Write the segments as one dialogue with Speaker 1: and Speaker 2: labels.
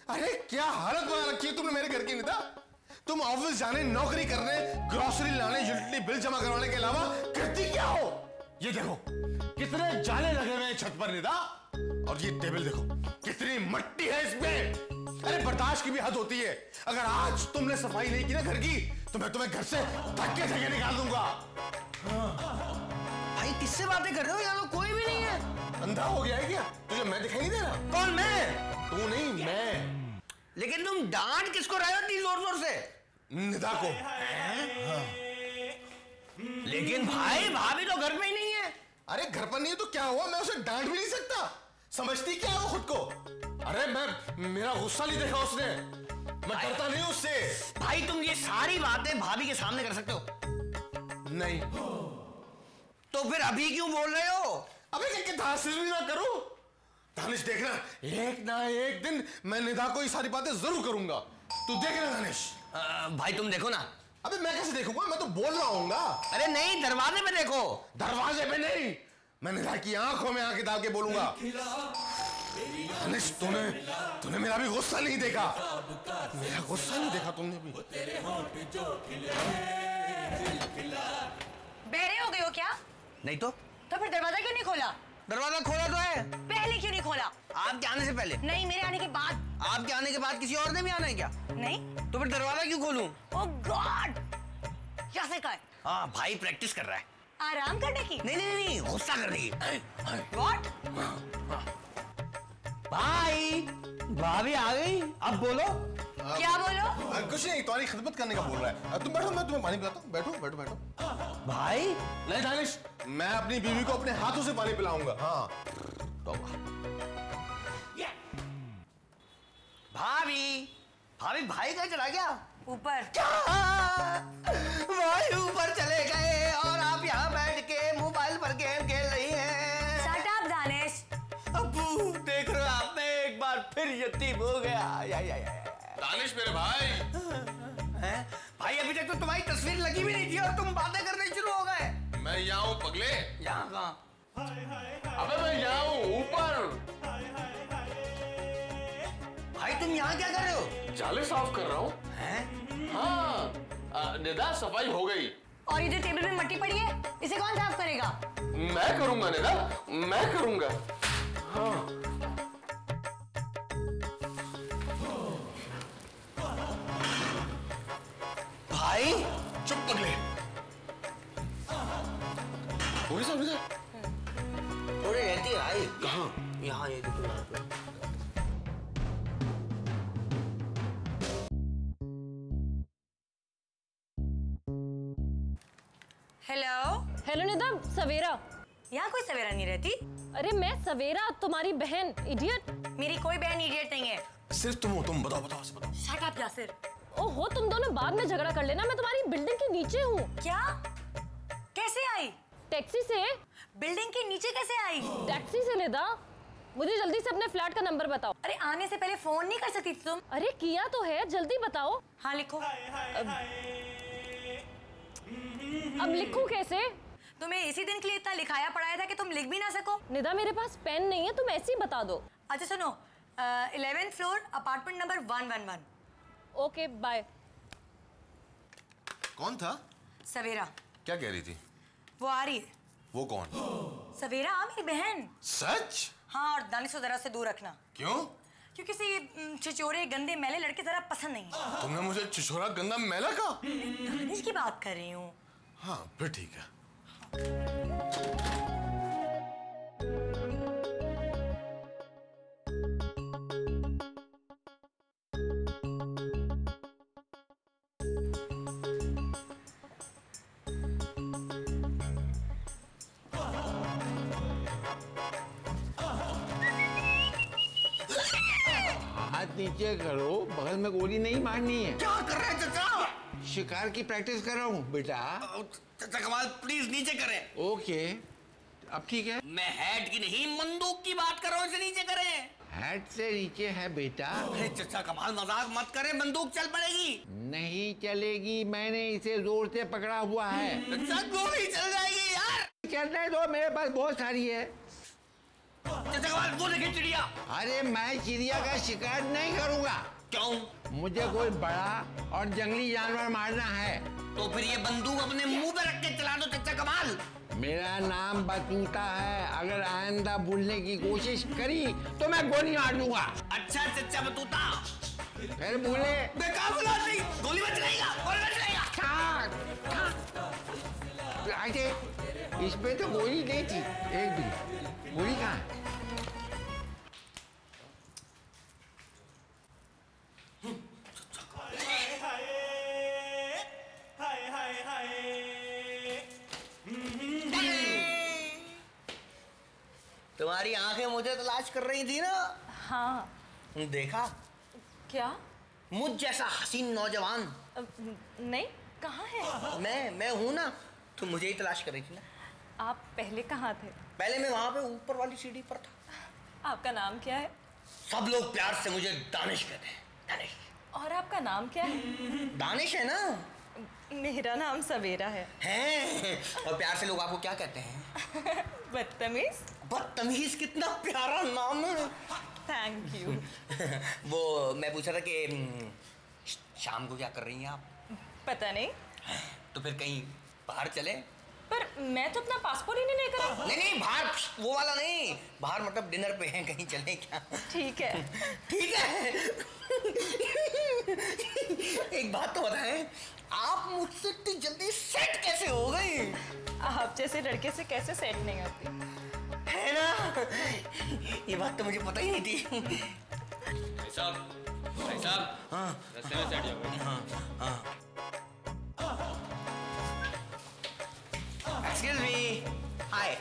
Speaker 1: अरे क्या हालत बना रखी है तुमने मेरे घर की निदा। तुम ऑफिस जाने, नौकरी करने, ग्रोसरी लाने, यूटिलिटी बिल जमा करवाने के अलावा करती क्या हो? ये देखो कितने जाले लगे हुए हैं छत पर निदा, और ये टेबल देखो कितनी मट्टी है इसमें। अरे बर्दाश्त की भी हद होती है। अगर आज तुमने सफाई नहीं की ना घर की, तो मैं तुम्हें घर से धक्के धक्के निकाल दूंगा।
Speaker 2: भाई किससे बातें कर रहे हो? यहाँ कोई भी नहीं है।
Speaker 1: अंधा हो गया है क्या तुझे? मैं दिखाई नहीं दे रहा?
Speaker 2: कौन? मैं?
Speaker 1: तू नहीं, मैं।
Speaker 2: लेकिन तुम डांट किसको रहे हो इतनी जोर जोर से?
Speaker 1: निदा को।
Speaker 2: हाँ। लेकिन भाई भाभी तो घर में ही नहीं है।
Speaker 1: अरे घर पर नहीं है तो क्या हुआ? मैं उसे डांट भी नहीं सकता। समझती क्या है वो खुद को? अरे मेरा गुस्सा नहीं देखा उसने, मैं डरता नहीं उससे।
Speaker 2: भाई तुम ये सारी बातें भाभी के सामने कर सकते हो?
Speaker 1: नहीं।
Speaker 2: तो फिर अभी क्यों बोल रहे हो?
Speaker 1: अबे क्या दानिश भी ना करो। दानिश देखना, एक ना एक दिन मैं निदा को ये सारी बातें जरूर करूंगा। तू देखना दानिश।
Speaker 2: भाई तुम देखो ना।
Speaker 1: अबे मैं कैसे देखूंगा? मैं तो बोल रहा हूँ।
Speaker 2: अरे नहीं, दरवाजे पे देखो।
Speaker 1: दरवाजे पे नहीं, मैं निदा की आंखों में आंखें डाल के बोलूंगा। दानिश तूने मेरा भी गुस्सा नहीं देखा। मेरा गुस्सा नहीं देखा तुमने भी।
Speaker 3: बहरे हो गए हो क्या?
Speaker 2: नहीं तो
Speaker 3: फिर दरवाजा क्यों नहीं खोला?
Speaker 2: दरवाजा खोला तो है।
Speaker 3: पहले क्यों नहीं खोला?
Speaker 2: आपके आने से पहले?
Speaker 3: नहीं, मेरे आने के बाद।
Speaker 2: आपके आने के बाद किसी और ने भी आना है क्या?
Speaker 3: नहीं।
Speaker 2: तो फिर दरवाजा क्यों खोलूं?
Speaker 3: ओह गॉड, क्या से का है?
Speaker 2: हाँ भाई प्रैक्टिस कर रहा है।
Speaker 3: आराम करने की?
Speaker 2: नहीं, गुस्सा करने की।
Speaker 3: व्हाट?
Speaker 2: भाई भाभी आ गई, अब बोलो।
Speaker 3: क्या बोलो?
Speaker 1: कुछ नहीं, तुम्हारी खिदमत करने का बोल रहा है। तुम बैठो, मैं तुम्हें पानी पिलाता हूँ। बैठो बैठो बैठो।
Speaker 2: भाई
Speaker 1: नहीं दानिश, मैं अपनी बीवी को अपने हाथों से पानी पिलाऊंगा। हाँ
Speaker 2: भाभी भाई कहाँ चला गया?
Speaker 3: ऊपर।
Speaker 2: भाई ऊपर चले गए और आप यहाँ बैठ के मोबाइल पर गेम खेल रही हैं।
Speaker 3: Shut up Danish.
Speaker 2: अब्बू देख रहे हो आप, मैं एक बार फिर यतीम हो गया।
Speaker 1: दानिश मेरे भाई।
Speaker 2: हैं? भाई अभी तक तो तुम्हारी तस्वीर लगी भी नहीं थी और तुम बातें करने शुरू हो गए।
Speaker 1: मैं यहाँ हूँ पगले।
Speaker 2: यहाँ कहाँ?
Speaker 1: अबे मैं यहाँ हूँ ऊपर।
Speaker 2: भाई तुम यहाँ क्या कर रहे हो?
Speaker 1: जाले साफ कर रहा हूँ।
Speaker 2: हैं?
Speaker 1: हाँ निदा, सफाई हो गई।
Speaker 3: और ये जो टेबल में मट्टी पड़ी है, इसे कौन साफ करेगा?
Speaker 1: मैं करूंगा निदा, मैं करूंगा। हाँ
Speaker 2: भाई
Speaker 1: चुप पगले। हो सब इधर
Speaker 2: थोड़ी रहती है भाई।
Speaker 1: कहाँ?
Speaker 2: यहाँ ये देखो।
Speaker 4: हेलो निदा, सवेरा।
Speaker 3: यहाँ कोई सवेरा नहीं रहती।
Speaker 4: अरे मैं सवेरा, तुम्हारी बहन। इडियट।
Speaker 3: मेरी कोई बहन इडियट नहीं है।
Speaker 1: सिर्फ तुम हो। तुम बताओ।
Speaker 3: Shut up Yasir.
Speaker 4: ओहो, तुम दोनों बाद में झगड़ा कर लेना, मैं तुम्हारी बिल्डिंग के नीचे हूँ।
Speaker 3: क्या? कैसे आई?
Speaker 4: टैक्सी से।
Speaker 3: बिल्डिंग के नीचे कैसे आई?
Speaker 4: टैक्सी से निदा, मुझे जल्दी से अपने फ्लैट का नंबर बताओ।
Speaker 3: अरे आने से पहले फोन नहीं कर सकती तुम?
Speaker 4: अरे किया तो है, जल्दी बताओ।
Speaker 3: हाँ लिखो।
Speaker 4: अब लिखूं कैसे?
Speaker 3: तुम्हें इसी दिन के लिए इतना लिखाया पढ़ाया था कि तुम लिख भी ना सको।
Speaker 4: निदा मेरे पास पेन नहीं है, तुम ऐसे ही बता दो।
Speaker 3: अच्छा सुनो, 11th floor, apartment number 111।
Speaker 4: Okay bye.
Speaker 1: कौन था?
Speaker 3: सवेरा।
Speaker 1: क्या कह रही थी?
Speaker 3: वो आ रही है।
Speaker 1: वो कौन?
Speaker 3: सवेरा, मेरी बहन।
Speaker 1: सच?
Speaker 3: हाँ, और दानिश को जरा से दूर रखना।
Speaker 1: क्यों?
Speaker 3: क्योंकि से छिछोरे गंदे मैले लड़के जरा पसंद नहीं है।
Speaker 1: तुमने मुझे छिछोरा गंदा मैला कहा?
Speaker 3: दानिश की बात कर रही हूँ।
Speaker 1: हाँ फिर ठीक है।
Speaker 5: हाथ नीचे करो, बगल में गोली नहीं मारनी है।
Speaker 2: क्या कर रहे हैं चाचा?
Speaker 5: शिकार की प्रैक्टिस कर रहा हूँ बेटा।
Speaker 2: चाचा कमाल प्लीज नीचे करें।
Speaker 5: ओके, अब ठीक है।
Speaker 2: मैं हेड की नहीं बंदूक की बात कर रहा हूँ, इसे नीचे करें।
Speaker 5: हेड से नीचे है बेटा।
Speaker 2: अरे चाचा कमाल मजाक मत करें, बंदूक चल पड़ेगी।
Speaker 5: नहीं चलेगी, मैंने इसे जोर से पकड़ा हुआ है।
Speaker 2: चाचा गोली चल जाएगी यार।
Speaker 5: चलने दो, मेरे पास बहुत सारी है।
Speaker 2: चाचा कमाल वो देखिए चिड़िया।
Speaker 5: अरे मैं चिड़िया का शिकार नहीं करूंगा।
Speaker 2: क्यों?
Speaker 5: मुझे कोई बड़ा और जंगली जानवर मारना है।
Speaker 2: तो फिर ये बंदूक अपने मुंह पे रख के चला दो चाचा कमाल।
Speaker 5: मेरा नाम बतूता है, अगर आइंदा बोलने की कोशिश करी तो मैं गोली मार दूंगा।
Speaker 2: अच्छा चाचा बतूता,
Speaker 5: फिर बोले
Speaker 2: बेकार बुला नहीं, गोली मत चलाएगा, गोली मत चलाएगा।
Speaker 5: इस पे तो गोली नहीं थी। एक मिनट, गोली कहाँ है?
Speaker 2: तुम्हारी आंखें मुझे तलाश कर रही थी ना?
Speaker 3: हाँ।
Speaker 2: देखा?
Speaker 3: क्या?
Speaker 2: मुझ जैसा हसीन नौजवान।
Speaker 3: नहीं, कहाँ है?
Speaker 2: मैं हूं ना, तुम मुझे ही तलाश कर रही थी ना।
Speaker 3: आप पहले कहाँ थे?
Speaker 2: पहले मैं वहां पे ऊपर वाली सीढ़ी पर था।
Speaker 3: आपका नाम क्या है?
Speaker 2: सब लोग प्यार से मुझे दानिश कहते हैं, दानिश।
Speaker 3: और आपका नाम क्या है?
Speaker 2: दानिश है ना?
Speaker 3: मेरा नाम सवेरा है।
Speaker 2: और प्यार से लोग आपको क्या कहते हैं?
Speaker 3: बदतमीज।
Speaker 2: बदतमीज कितना प्यारा नाम है।
Speaker 3: Thank you.
Speaker 2: वो मैं पूछ रहा था कि शाम को क्या कर रही हैं आप?
Speaker 3: पता नहीं।
Speaker 2: तो फिर कहीं बाहर चले?
Speaker 3: पर मैं तो अपना पासपोर्ट ही नहीं लेकर आई।
Speaker 2: नहीं बाहर वो वाला नहीं, बाहर मतलब डिनर पे हैं, कहीं चले क्या?
Speaker 3: ठीक है।
Speaker 2: ठीक है। एक बात तो बताएं, आप मुझसे इतनी जल्दी सेट कैसे हो गई?
Speaker 3: आप जैसे लड़के से कैसे सेट नहीं होती?
Speaker 2: है ना? ये बात तो मुझे पता ही नहीं थी।
Speaker 6: भाई साहब,
Speaker 2: हाँ
Speaker 6: रास्ते में सेट जाओ।
Speaker 2: हाँ। Excuse me, हाय।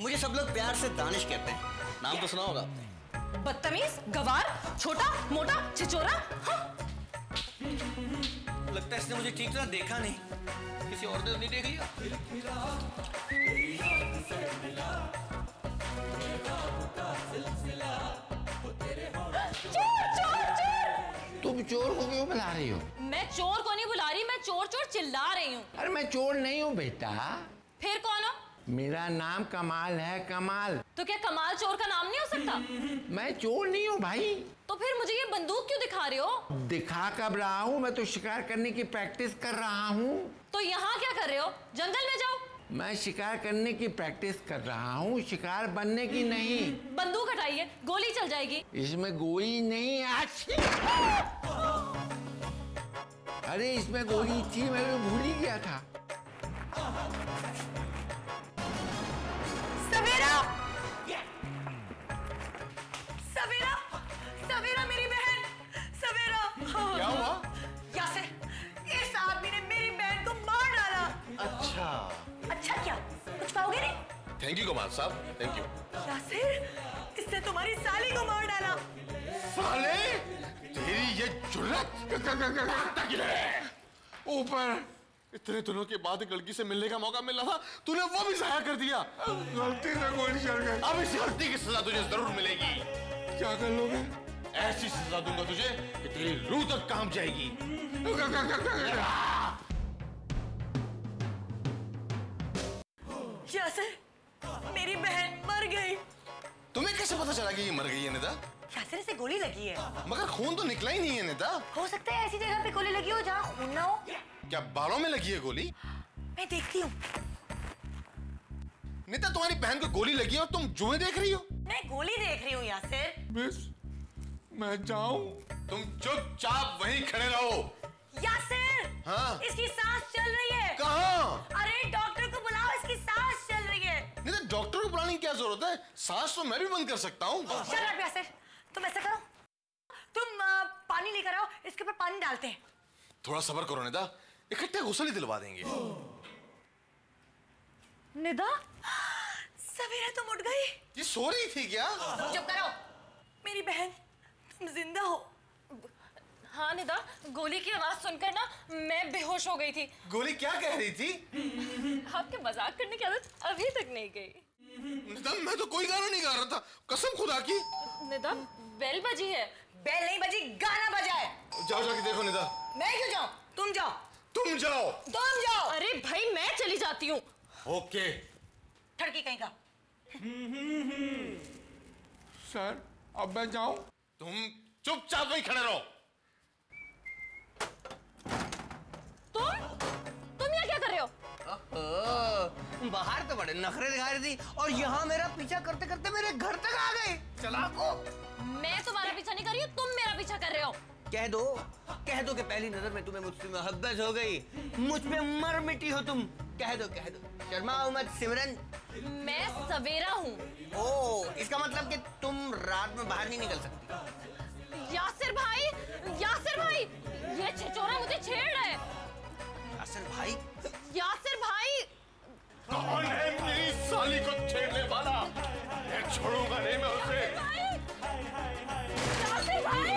Speaker 2: मुझे सब लोग प्यार से दानिश कहते हैं, नाम तो सुना होगा आपने।
Speaker 3: बदतमीज, गवार, छोटा मोटा छिचोरा। हाँ।
Speaker 2: लगता है इसने मुझे ठीक तरह देखा नहीं, किसी और ने नहीं देख लिया।
Speaker 5: तुम चोर को क्यों बुला रही हो?
Speaker 4: मैं चोर को नहीं बुला रही, मैं चोर चोर चिल्ला रही हूँ।
Speaker 5: अरे मैं चोर नहीं हूँ बेटा।
Speaker 4: फिर कौन हो?
Speaker 5: मेरा नाम कमाल है, कमाल।
Speaker 4: तो क्या कमाल चोर का नाम नहीं हो सकता?
Speaker 5: मैं चोर नहीं हूँ भाई।
Speaker 4: तो फिर मुझे ये बंदूक क्यों दिखा रहे हो?
Speaker 5: दिखा कब रहा हूँ, मैं तो शिकार करने की प्रैक्टिस कर रहा हूँ।
Speaker 4: तो यहाँ क्या कर रहे हो? जंगल में जाओ।
Speaker 5: मैं शिकार करने की प्रैक्टिस कर रहा हूँ, शिकार बनने की नहीं।
Speaker 4: बंदूक हटाइए, गोली चल जाएगी।
Speaker 5: इसमें गोली नहीं है। अरे इसमें गोली थी, मैं तो भूल ही गया था।
Speaker 3: सवेरा! सवेरा! सवेरा मेरी बहन! सवेरा!
Speaker 1: क्या हुआ?
Speaker 3: यासिर, इस आदमी ने मेरी बहन को मार डाला।
Speaker 1: अच्छा।
Speaker 3: अच्छा क्या? कुछ पाओगे नहीं?
Speaker 1: थैंक यू कमाल साहब, थैंक यू।
Speaker 3: यासिर, इसने तुम्हारी साली को मार डाला।
Speaker 1: साले, तेरी ये जुर्रत ऊपर इतने दिनों के बाद एक लड़की से मिलने का मौका मिल रहा था, तूने वो भी ज़ाया कर दिया।
Speaker 5: गलती से गोली चल गई।
Speaker 1: अब इस गलती की सजा तुझे जरूर मिलेगी।
Speaker 5: क्या कर लोगे?
Speaker 1: ऐसी सजा दूंगा तुझे कि तेरी रूह तक काम जाएगी।
Speaker 3: यासिर, मेरी बहन मर गई।
Speaker 1: तुम्हें कैसे पता चला कि ये मर गई है निदा?
Speaker 3: यासिर, इसे गोली लगी है।
Speaker 1: मगर खून तो निकला ही नहीं है निदा।
Speaker 3: हो सकता है ऐसी जगह पे गोली लगी हो जहाँ खून ना हो।
Speaker 1: क्या बालों में लगी है गोली?
Speaker 3: मैं देखती हूँ।
Speaker 1: निदा, तुम्हारी बहन को गोली लगी है और तुम जुए देख रही हो?
Speaker 3: मैं गोली देख रही हूँ यासिर।
Speaker 5: मिस, मैं जाऊं?
Speaker 1: तुम चुपचाप वहीं खड़े रहो।
Speaker 3: यासिर!
Speaker 1: हाँ?
Speaker 3: इसकी सांस चल रही है।
Speaker 1: कहाँ?
Speaker 3: अरे डॉक्टर को बुलाओ, इसकी सांस चल रही है।
Speaker 1: नहीं तो डॉक्टर को बुलाने की क्या जरूरत है? सांस तो मैं भी बंद कर सकता हूँ।
Speaker 3: शट अप यासिर, तुम ऐसा करो, तुम पानी लेकर आओ, इसके ऊपर पानी डालते हैं।
Speaker 1: थोड़ा सब्र करो निदा, इकट्ठे गुस्सा नहीं दिलवा देंगे।
Speaker 3: निदा, सवेरा तुम उठ गई।
Speaker 1: ये सो रही थी क्या?
Speaker 3: चुप करो। मेरी बहन, तुम जिंदा हो।
Speaker 4: हाँ निदा, गोली की आवाज सुनकर ना मैं बेहोश हो गई थी।
Speaker 1: गोली क्या कह रही थी?
Speaker 4: आपके मजाक करने की आदत अभी तक नहीं गई।
Speaker 1: निदा, मैं तो कोई गाना नहीं गा रहा था, कसम खुदा की।
Speaker 4: निदा, बेल बजी है।
Speaker 3: बेल नहीं बजी, गाना बजा है।
Speaker 1: जाओ जाके देखो निदा।
Speaker 3: मैं क्यों जाऊं? तुम जाओ।
Speaker 1: तुम जाओ।
Speaker 3: तुम जाओ।
Speaker 4: अरे भाई, मैं चली जाती हूँ।
Speaker 1: ओके।
Speaker 3: ठड़की कहीं का।
Speaker 5: सर अब मैं जाऊं?
Speaker 1: तुम चुपचाप वहीं खड़े रहो।
Speaker 4: तुम यहाँ क्या कर रहे हो?
Speaker 2: बाहर तो बड़े नखरे दिखा रही थी और यहाँ मेरा पीछा करते करते मेरे घर तक आ गई। चला को।
Speaker 4: मैं तुम्हारा पीछा नहीं कर रही हूँ, तुम मेरा पीछा कर रहे हो।
Speaker 2: कह दो कि पहली नजर में तुम्हें मुझसे मोहब्बत हो गई, मुझ पे मर मिटी हो तुम। कह दो शर्माओ मत सिमरन।
Speaker 4: मैं सवेरा हूँ।
Speaker 2: ओ, इसका मतलब कि तुम रात में बाहर नहीं निकल सकती।
Speaker 4: यासिर भाई, ये छिछोरा मुझे छेड़ रहा है। यासिर भाई,
Speaker 1: कौन है मेरी साली को छेड़ने वाला? मैं छोड़ूंगा नहीं मैं उसे।
Speaker 4: यासिर भाई।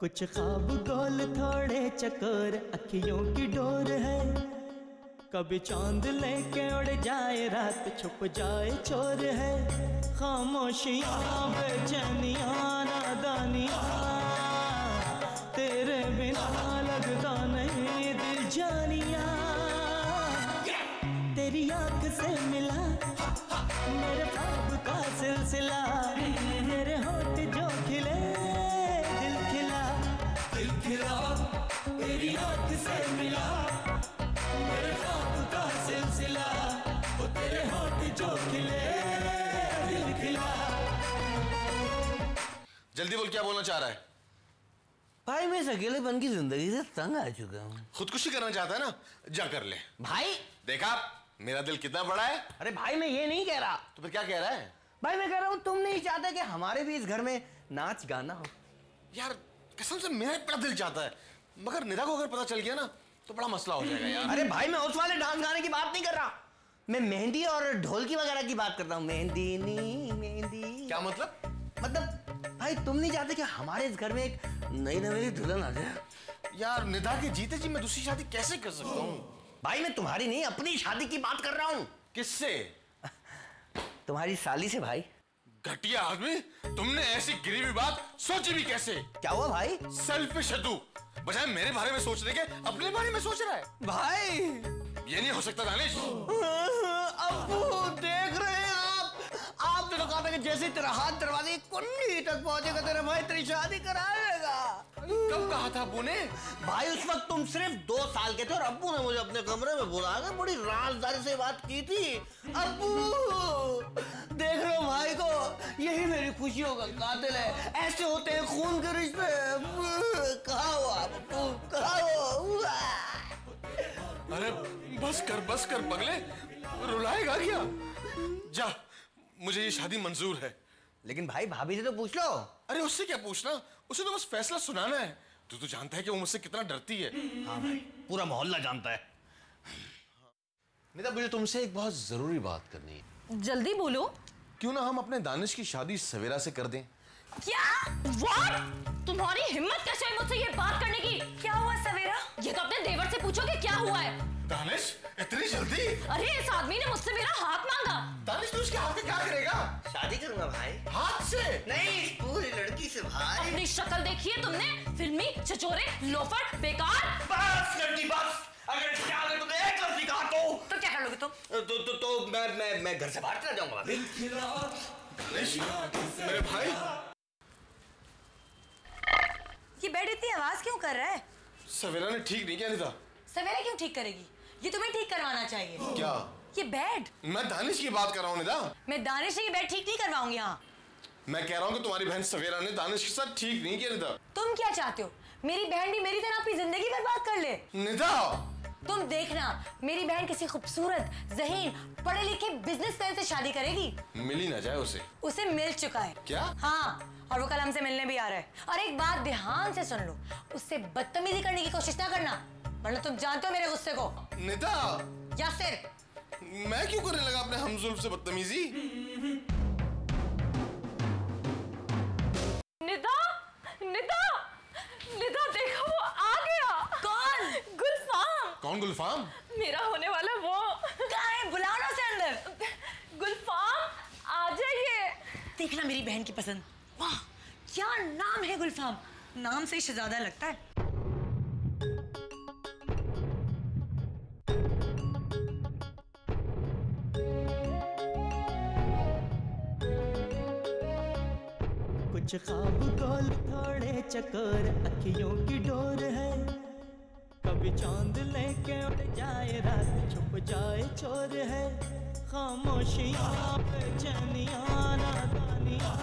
Speaker 7: कुछ ख्वाब गोल थोड़े चकोर अखियों की डोर है, कभी चांद लेके उड़ जाए रात छुप जाए चोर है। खामोशियाँ बेचैनियाँ नादानियाँ, तेरे बिना लगता नहीं दिल जानिया। तेरी आँख से मिला मेरे ख्वाब का सिलसिला, मेरे होठ जो खिले दिल खिला। तेरी आँख से मिला मेरे ख्वाब का सिलसिला, वो तेरे होठ जो खिले दिल खिला।
Speaker 1: जल्दी बोल, क्या बोलना चाह रहा है?
Speaker 2: भाई मैं इस अकेलेपन की जिंदगी से तंग आ चुका हूँ।
Speaker 1: खुदकुशी करना चाहता है ना, जा कर ले।
Speaker 2: भाई
Speaker 1: देखा मेरा दिल कितना बड़ा है।
Speaker 2: अरे भाई मैं ये नहीं कह रहा।
Speaker 1: तो फिर क्या कह रहा है?
Speaker 2: भाई मैं कह रहा हूँ तुम नहीं चाहते कि हमारे भी इस घर में नाच गाना हो?
Speaker 1: यार कसम से मेरा बड़ा दिल चाहता है, मगर निदा को अगर पता चल गया ना तो बड़ा मसला हो जाएगा यार।
Speaker 2: अरे भाई मैं उस वाले डांस गाने की बात नहीं कर रहा, मैं मेहंदी और ढोलकी वगैरह की बात करता हूँ। मेहंदी नी मेहंदी।
Speaker 1: क्या मतलब?
Speaker 2: मतलब भाई तुम नहीं चाहते कि हमारे इस घर में एक नई नवेली दुल्हन आ जाए?
Speaker 1: यार निदा के जीते जी मैं दूसरी शादी कैसे कर सकता हूँ?
Speaker 2: भाई मैं तुम्हारी नहीं अपनी शादी की बात कर रहा हूँ।
Speaker 1: किससे?
Speaker 2: तुम्हारी साली से भाई।
Speaker 1: घटिया आदमी, तुमने ऐसी गिरी हुई बात सोची भी कैसे?
Speaker 2: क्या हुआ भाई?
Speaker 1: सेल्फिश है तू, बजाय मेरे बारे में सोचने के अपने बारे में सोच रहा है।
Speaker 2: भाई
Speaker 1: ये नहीं हो सकता दानिश।
Speaker 2: अब्बू देख रहे हैं आपने तो कहा था कि जैसे तेरा हाथ दरवाजे की कुंडी तक पहुंचेगा तेरा भाई तेरी शादी कराएगा।
Speaker 1: कब कहा था अब्बू ने?
Speaker 2: भाई उस वक्त तुम सिर्फ 2 साल के थे और अब्बू ने मुझे अपने कमरे में बुलाकर बड़ी राजदारी से बात की थी। अब्बू देख रहे हो भाई को, यही मेरी खुशियों का कातिल है। ऐसे होते हैं खून के रिश्ते। कहाँ हो आप अब्बू, कहाँ हो?
Speaker 1: अरे बस कर पगले, रुलाएगा क्या? जा, मुझे ये शादी मंजूर है।
Speaker 2: लेकिन भाई भाभी से तो पूछ लो।
Speaker 1: अरे उससे क्या पूछना, उसे तो बस फैसला सुनाना है। तू तो जानता है कि वो मुझसे कितना डरती है।
Speaker 2: हाँ भाई पूरा मोहल्ला जानता है।
Speaker 1: निदा मुझे तुमसे एक बहुत जरूरी बात करनी है।
Speaker 4: जल्दी बोलो।
Speaker 1: क्यों ना हम अपने दानिश की शादी सवेरा से कर दें?
Speaker 4: क्या? What? तुम्हारी हिम्मत कैसे है मुझसे ये बात करने की?
Speaker 3: क्या हुआ सवेरा?
Speaker 4: ये तो अपने देवर से पूछो कि क्या हुआ है।
Speaker 1: दानिश इतनी जल्दी?
Speaker 4: अरे इस आदमी ने मुझसे मेरा हाथ मांगा।
Speaker 1: दानिश तू उसके हाथ में क्या करेगा?
Speaker 2: शादी करूंगा भाई।
Speaker 1: हाथ से?
Speaker 2: नहीं पूरी लड़की से भाई।
Speaker 4: अपनी शक्ल देखिए तुमने, फिल्मी छचोरे लोफर बेकार।
Speaker 2: बस लड़की बस, अगर इसके आगे तुमने एक लफ्ज़ कहा
Speaker 3: तो क्या कर लोगे तुम?
Speaker 2: तो मैं घर से बाहर चला जाऊंगा भाभी।
Speaker 1: दानिश मेरे भाई,
Speaker 3: ये बेड इतनी आवाज क्यों कर रहा है?
Speaker 1: सवेरा ने ठीक नहीं किया निदा।
Speaker 3: सवेरा क्यों ठीक करेगी? ये तुम्हें ठीक करवाना चाहिए।
Speaker 1: क्या?
Speaker 3: ये बेड।
Speaker 1: मैं दानिश की बात कर रहा हूँ निदा।
Speaker 3: मैं दानिश से ये बेड ठीक नहीं करवाऊंगी। यहाँ
Speaker 1: मैं कह रहा हूँ कि तुम्हारी बहन सवेरा ने दानिश के साथ ठीक नहीं किया निदा।
Speaker 3: तुम क्या चाहते हो? मेरी बहन भी मेरी तरह अपनी जिंदगी बर्बाद कर ले?
Speaker 1: निदा
Speaker 3: तुम देखना, मेरी बहन किसी खूबसूरत, ज़हीन, पढ़े लिखे बिजनेसमैन से शादी करेगी।
Speaker 1: मिल ही ना जाए उसे।
Speaker 3: उसे मिल चुका है।
Speaker 1: क्या?
Speaker 3: हाँ, और वो कल हमसे मिलने भी आ रहा है। और एक बात ध्यान से सुन लो, उससे बदतमीजी करने की कोशिश ना करना, वरना तुम जानते हो मेरे गुस्से को।
Speaker 1: निदा
Speaker 3: यासिर,
Speaker 1: मैं क्यों करने लगा अपने हमजुल्फ से बदतमीजी?
Speaker 4: निदा, निदा, निदा देखो वो आ गया।
Speaker 3: कौन?
Speaker 4: गुलफाम।
Speaker 1: कौन गुलफाम?
Speaker 4: मेरा होने वाला वो।
Speaker 3: कहाँ है? बुलाओ ना उसे अंदर।
Speaker 4: गुलफाम आ जाइए।
Speaker 3: देखना मेरी बहन की पसंद। वाह क्या नाम है गुलफाम। नाम से ही शहजादा लगता है।
Speaker 7: कुछ ख्वाब गोल थोड़े चकोर अखियों की डोर है, कभी चांद लेके उड़ जाए रात छुप जाए चोर है, खामोशियाँ बेचैनियाँ नादानियाँ,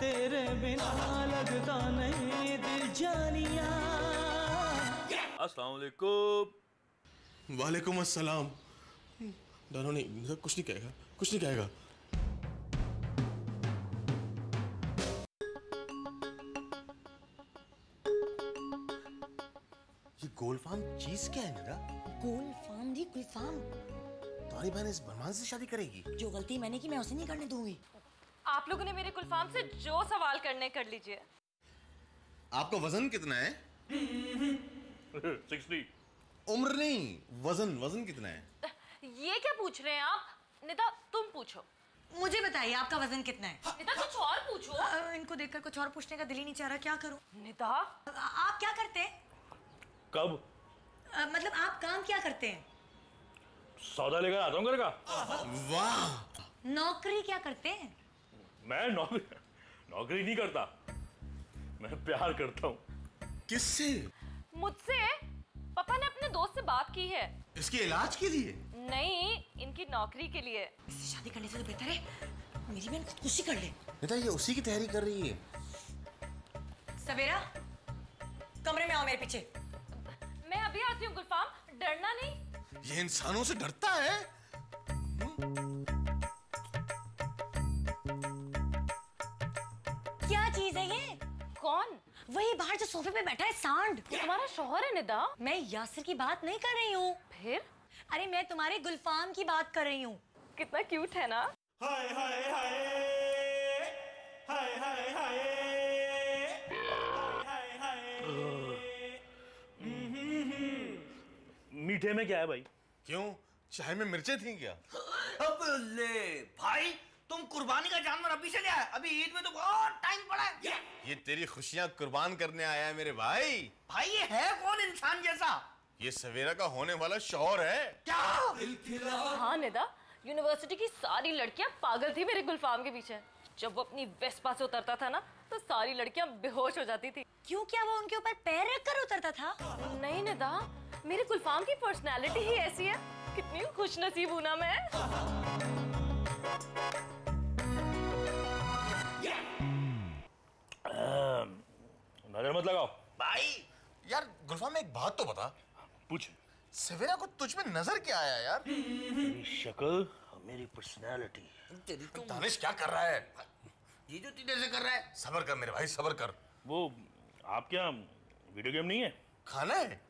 Speaker 7: तेरे बिना लगता नहीं दिल जानिया।
Speaker 6: अस्सलाम वालेकुम।
Speaker 1: वालेकुम अस्सलाम। डरो नहीं, कुछ नहीं कहेगा, कुछ नहीं कहेगा। ये गोल फार्म चीज क्या है मेरा?
Speaker 3: गोल फार्म दी गुलफाम।
Speaker 1: तुम्हारी बहन इस बरमान से शादी करेगी?
Speaker 3: जो गलती मैंने की मैं उसे नहीं करने दूंगी।
Speaker 4: आप लोगों ने मेरे गुलफाम से जो सवाल करने कर लीजिए।
Speaker 1: आपका वजन कितना है?
Speaker 6: 60।
Speaker 1: उम्र नहीं, वजन, वजन कितना है?
Speaker 4: ये क्या पूछ रहे हैं आप? निदा तुम पूछो।
Speaker 3: मुझे बताइए आपका वजन कितना है?
Speaker 4: निदा कुछ और पूछो।
Speaker 3: इनको देखकर कुछ और पूछने का दिल ही नहीं चाह रहा, क्या करूं?
Speaker 4: निदा
Speaker 3: आप क्या करते हैं?
Speaker 6: कब?
Speaker 3: मतलब आप काम क्या करते हैं?
Speaker 6: सौदा लेकर आता हूँ घर का।
Speaker 1: वाह!
Speaker 3: नौकरी क्या करते हैं?
Speaker 6: मैं नौकरी नहीं करता, मैं प्यार करता हूँ।
Speaker 1: किससे?
Speaker 4: मुझसे। पापा ने अपने दोस्त से बात की है।
Speaker 1: इसके इलाज के लिए?
Speaker 4: नहीं, इनकी नौकरी के लिए।
Speaker 3: इससे शादी करने से तो बेहतर है मेरी बहन खुदकुशी कर ले।
Speaker 1: बेटा ये उसी की तैयारी कर रही है।
Speaker 3: सवेरा, कमरे में आओ मेरे पीछे।
Speaker 4: मैं अभी आती हूँ गुलफाम, डरना नहीं।
Speaker 1: ये इंसानों से डरता है?
Speaker 3: क्या चीज है ये?
Speaker 4: कौन?
Speaker 3: वही बाहर जो सोफे पे बैठा है, सांड।
Speaker 4: ये तुम्हारा शौहर है निदा।
Speaker 3: मैं यासिर की बात नहीं कर रही हूँ।
Speaker 4: फिर?
Speaker 3: अरे मैं तुम्हारे गुलफाम की बात कर रही हूँ।
Speaker 4: कितना क्यूट है ना।
Speaker 7: हाय हाय हाय हाय हाय हाय हाय हाय।
Speaker 6: मीठे में क्या है भाई?
Speaker 1: क्यों, चाय में मिर्चें थी क्या?
Speaker 2: अब ले भाई, तुम कुर्बानी का जानवर अभी से ले आए? अभी ईद में तो बहुत टाइम पड़ा है।
Speaker 1: ये तेरी खुशियां कुर्बान करने आया है मेरे भाई।
Speaker 2: भाई ये है कौन इंसान जैसा?
Speaker 1: ये सवेरा का होने वाला शौहर है।
Speaker 2: क्या?
Speaker 4: हाँ निदा, यूनिवर्सिटी की सारी लड़कियां पागल थी मेरे गुलफाम के पीछे। जब वो अपनी वेस्पा से उतरता था ना, तो सारी लड़कियां बेहोश हो जाती थी।
Speaker 3: क्यों, क्या वो उनके ऊपर पैर रखकर उतरता था?
Speaker 4: नहीं निदा, मेरे गुलफाम की पर्सनालिटी ही ऐसी है। कितनी खुश नसीब हूं ना मैं।
Speaker 6: नजर मत लगाओ
Speaker 2: भाई
Speaker 1: यार गुलफाम में एक बात तो बता,
Speaker 6: पूछ।
Speaker 1: सवेरा को तुझ में नजर क्या आया यार?
Speaker 6: मेरी शक्ल और मेरी पर्सनालिटी।
Speaker 2: तेरी तो
Speaker 1: दानिश क्या कर रहा है?
Speaker 2: ये जो तीन से कर रहा है।
Speaker 1: सबर कर मेरे भाई, सबर कर।
Speaker 6: वो आप क्या वीडियो गेम नहीं है?
Speaker 1: खाना है?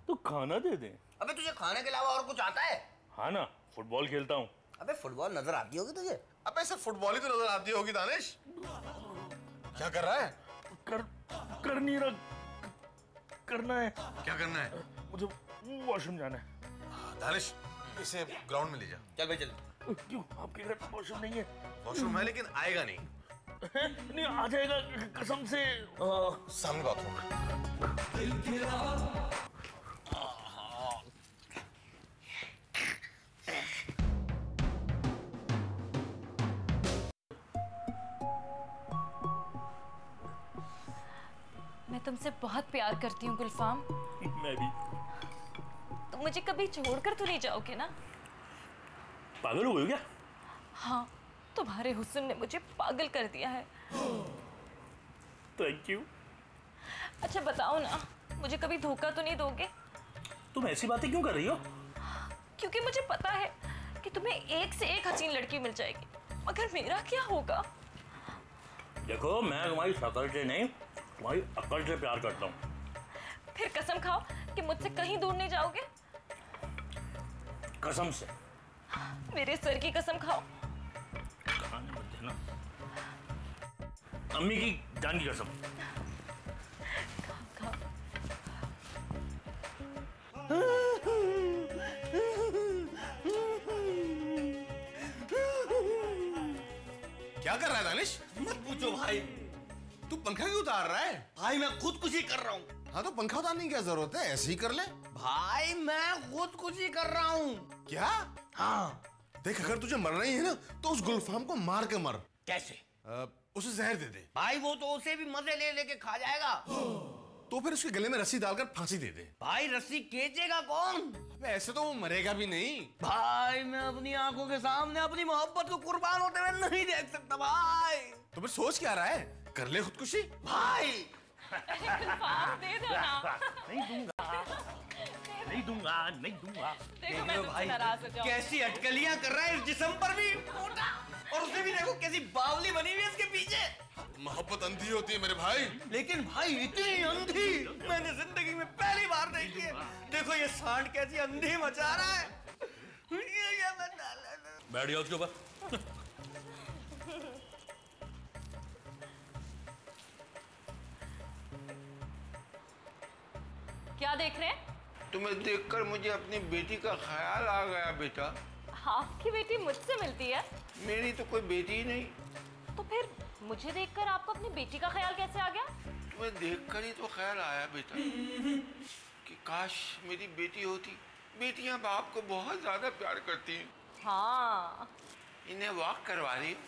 Speaker 6: तो खाना दे दें।
Speaker 2: अबे तुझे खाने के अलावा और कुछ आता है?
Speaker 6: हाँ ना, फुटबॉल खेलता हूँ।
Speaker 2: अबे फुटबॉल नजर आती होगी तुझे?
Speaker 1: अबे सिर्फ फुटबॉल ही तो नजर आती होगी दानिश। क्या कर रहा है?
Speaker 6: कर नहीं रहा, करना है।
Speaker 1: क्या करना है?
Speaker 6: मुझे वॉशरूम जाना है।
Speaker 1: दानिश इसे ग्राउंड में ले जा।
Speaker 2: चल भाई चल।
Speaker 6: क्यों, आपके घर वॉशरूम नहीं है?
Speaker 1: वॉशरूम है लेकिन आएगा नहीं।
Speaker 6: नहीं आ जाएगा कसम से।
Speaker 1: सामने बाथरूम।
Speaker 4: मैं तुमसे बहुत प्यार करती हूँ गुलफाम।
Speaker 6: मैं भी।
Speaker 4: तुम मुझे कभी छोड़कर तो नहीं जाओगे ना?
Speaker 6: पागल हो गए क्या?
Speaker 4: हाँ, तुम्हारे हुस्न ने मुझे पागल कर दिया है।
Speaker 6: Thank you.
Speaker 4: अच्छा बताओ ना, मुझे कभी धोखा तो नहीं दोगे?
Speaker 6: तुम ऐसी बातें क्यों कर रही हो?
Speaker 4: क्योंकि मुझे पता है कि तुम्हें एक से एक हसीन लड़की मिल जाएगी, मगर मेरा क्या होगा?
Speaker 6: देखो मैं तुम्हारी शक्ल से नहीं, तुम्हारी अकल से प्यार करता हूँ।
Speaker 4: फिर कसम खाओ कि मुझसे कहीं दूर नहीं जाओगे।
Speaker 6: कसम से।
Speaker 4: मेरे सर की कसम खाओ।
Speaker 6: खाने मत देना। अम्मी की जान की कसम।
Speaker 4: खाओ।
Speaker 1: क्या कर रहा है दानिश?
Speaker 2: मत पूछो भाई।
Speaker 1: तू पंखा क्यों उतार रहा है?
Speaker 2: भाई मैं खुदकुशी कर रहा हूँ।
Speaker 1: हाँ तो पंखा उतारने की क्या जरूरत है, ऐसे ही कर ले।
Speaker 2: भाई मैं खुदकुशी कर रहा हूँ।
Speaker 1: क्या?
Speaker 2: हाँ।
Speaker 1: देख, अगर तुझे मरना ही है ना तो उस गुलफाम को मार के मर।
Speaker 2: कैसे?
Speaker 1: उसे जहर दे दे।
Speaker 2: भाई वो तो उसे भी मजे ले लेके खा जाएगा।
Speaker 1: तो फिर उसके गले में रस्सी डालकर फांसी दे दे।
Speaker 2: भाई रस्सी खींचेगा कौन?
Speaker 1: ऐसे तो वो मरेगा भी नहीं।
Speaker 2: भाई मैं अपनी आंखों के सामने अपनी मोहब्बत को कुर्बान होते हुए नहीं देख सकता भाई।
Speaker 1: तो फिर सोच क्या रहा है, कर ले खुदकुशी।
Speaker 2: भाई
Speaker 4: दे दो ना।
Speaker 6: नहीं दूंगा, नहीं दूंगा, नहीं दूंगा।
Speaker 4: देखो मैं तुमसे नाराज हो जाऊं।
Speaker 2: कैसी अटकलियां कर रहा है इस जिस्म पर भी मोटा, और उसे भी देखो कैसी बावली बनी हुई है इसके पीछे।
Speaker 1: मोहब्बत अंधी होती है मेरे भाई।
Speaker 2: लेकिन भाई इतनी अंधी मैंने जिंदगी में पहली बार देखी है। देखो ये सांड कैसी अंधी मचा रहा है।
Speaker 6: बैठ जाओ उसके ऊपर।
Speaker 4: क्या देख रहे हैं?
Speaker 5: तुम्हें देखकर मुझे अपनी बेटी का ख्याल आ गया बेटा।
Speaker 4: आपकी बेटी मुझसे मिलती है?
Speaker 5: मेरी तो कोई बेटी ही नहीं।
Speaker 4: तो फिर मुझे देखकर आपको अपनी बेटी का ख्याल कैसे आ गया?
Speaker 5: तुम्हें देखकर ही तो ख्याल आया बेटा कि काश मेरी बेटी होती। बेटियां बाप को बहुत ज्यादा प्यार करती हैं।
Speaker 4: हाँ।
Speaker 5: इन्हें वॉक करवा रही हो?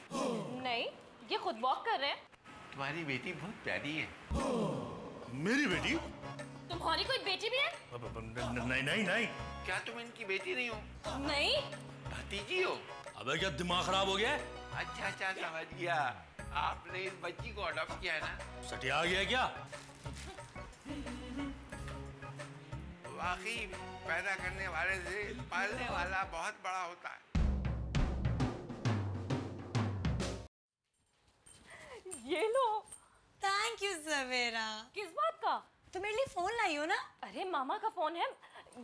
Speaker 4: नहीं, ये खुद वॉक कर रहे हैं।
Speaker 5: तुम्हारी बेटी बहुत प्यारी है।
Speaker 1: मेरी बेटी?
Speaker 4: तुम्हारी कोई बेटी भी है?
Speaker 6: नहीं नहीं नहीं।
Speaker 5: क्या तुम इनकी बेटी नहीं हो?
Speaker 4: नहीं।
Speaker 5: भतीजी हो?
Speaker 6: अबे क्या दिमाग खराब हो गया है?
Speaker 5: अच्छा अच्छा समझ गया। आपने इस बच्ची को अडॉप्ट किया है ना?
Speaker 6: सटिया गया है क्या?
Speaker 5: वाकई पैदा करने वाले से पालने वाला बहुत बड़ा होता है।
Speaker 4: ये लो।
Speaker 3: थैंक यू सवेरा।
Speaker 4: किस बात का?
Speaker 3: तुम मेरे लिए फोन लाई हो ना?
Speaker 4: अरे मामा का फोन है,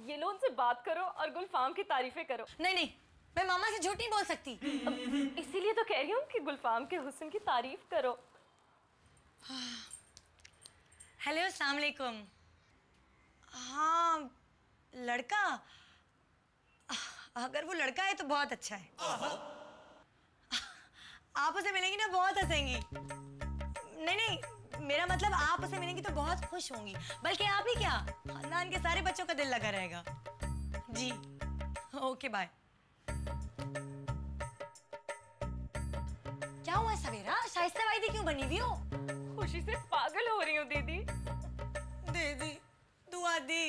Speaker 4: ये लो, उनसे बात करो और गुलफाम की तारीफें करो।
Speaker 3: नहीं नहीं, मैं मामा से झूठ नहीं बोल सकती।
Speaker 4: इसीलिए तो कह रही हूँ कि गुलफाम के हुस्न की तारीफ करो।
Speaker 3: हेलो, अस्सलाम वालेकुम। हाँ, लड़का, अगर वो लड़का है तो बहुत अच्छा है। आप उसे मिलेंगी ना बहुत हंसेंगी। नहीं नहीं, मेरा मतलब आप उसे मिलेंगी तो बहुत खुश होंगी। बल्कि आप ही क्या, खानदान के सारे बच्चों का दिल लगा रहेगा। जी ओके बाय। क्या हुआ सवेरा, शाइस्ता वाइदी क्यों बनी हुई हो?
Speaker 4: खुशी से पागल हो रही हूँ दीदी।
Speaker 3: दीदी दुआ दी।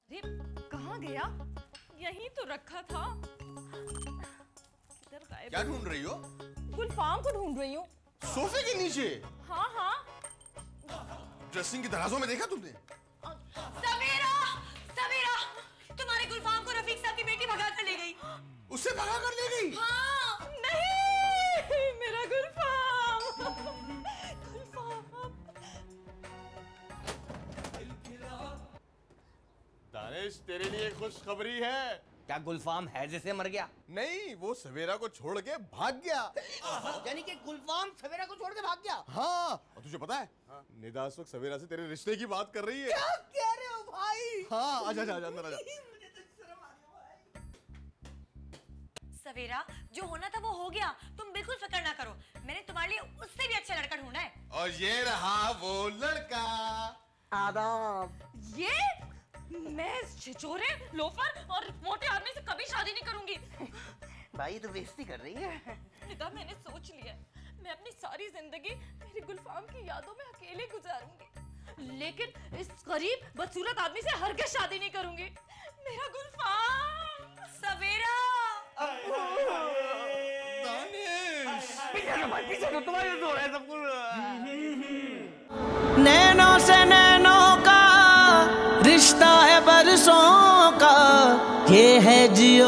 Speaker 4: अरे कहाँ गया? यहीं तो रखा था। किधर गायब?
Speaker 1: क्या ढूंढ रही हो?
Speaker 4: गुलफाम को ढूंढ रही हूँ।
Speaker 1: सोफे के नीचे?
Speaker 4: हाँ हाँ।
Speaker 1: ड्रेसिंग की दराजों में देखा तुमने?
Speaker 3: सवेरा, सवेरा, तुम्हारे गुलफाम को रफीक साहब की बेटी भगा कर ले गई।
Speaker 1: उससे भगा कर ले गई?
Speaker 3: हाँ।
Speaker 4: नहीं, मेरा गुलफाम। गुलफाम।
Speaker 1: दानिश, तेरे लिए खुशखबरी है।
Speaker 2: क्या गुलफाम हैजे से मर गया?
Speaker 1: नहीं, वो सवेरा को छोड़ के भाग गया।
Speaker 2: यानी कि गुलफाम सवेरा को छोड़ के भाग गया?
Speaker 1: हाँ, और तुझे पता है, निदा इस वक्त सवेरा से तेरे रिश्ते की बात कर रही है।
Speaker 2: क्या कह रहे हो भाई?
Speaker 1: हाँ, आजा आजा अंदर आजा।
Speaker 2: मुझे तो शर्म आ रही है भाई।
Speaker 3: सवेरा, जो होना था वो हो गया, तुम बिल्कुल फिक्र ना करो। मैंने तुम्हारे लिए उससे भी अच्छा लड़का ढूंढा है।
Speaker 1: और ये रहा वो लड़का।
Speaker 2: आदाब।
Speaker 4: ये मैं छिछोरे, लोफर और मोटे आदमी से कभी शादी नहीं करूंगी।
Speaker 2: भाई तो बेइज्जती कर रही है।
Speaker 4: निदा, मैंने सोच लिया है, मैं अपनी सारी जिंदगी मेरी गुलफाम की यादों में अकेले गुजारूंगी, लेकिन इस गरीब बदसूरत आदमी से हरगिज़ शादी नहीं करूंगी। मेरा गुलफाम।
Speaker 3: सवेरा,
Speaker 1: दानिश,
Speaker 2: पीछे तो तुम्हारे तो है सब कुछ।
Speaker 7: नैनों से नैनों का रिश्ता है बरसों का, ये है जियो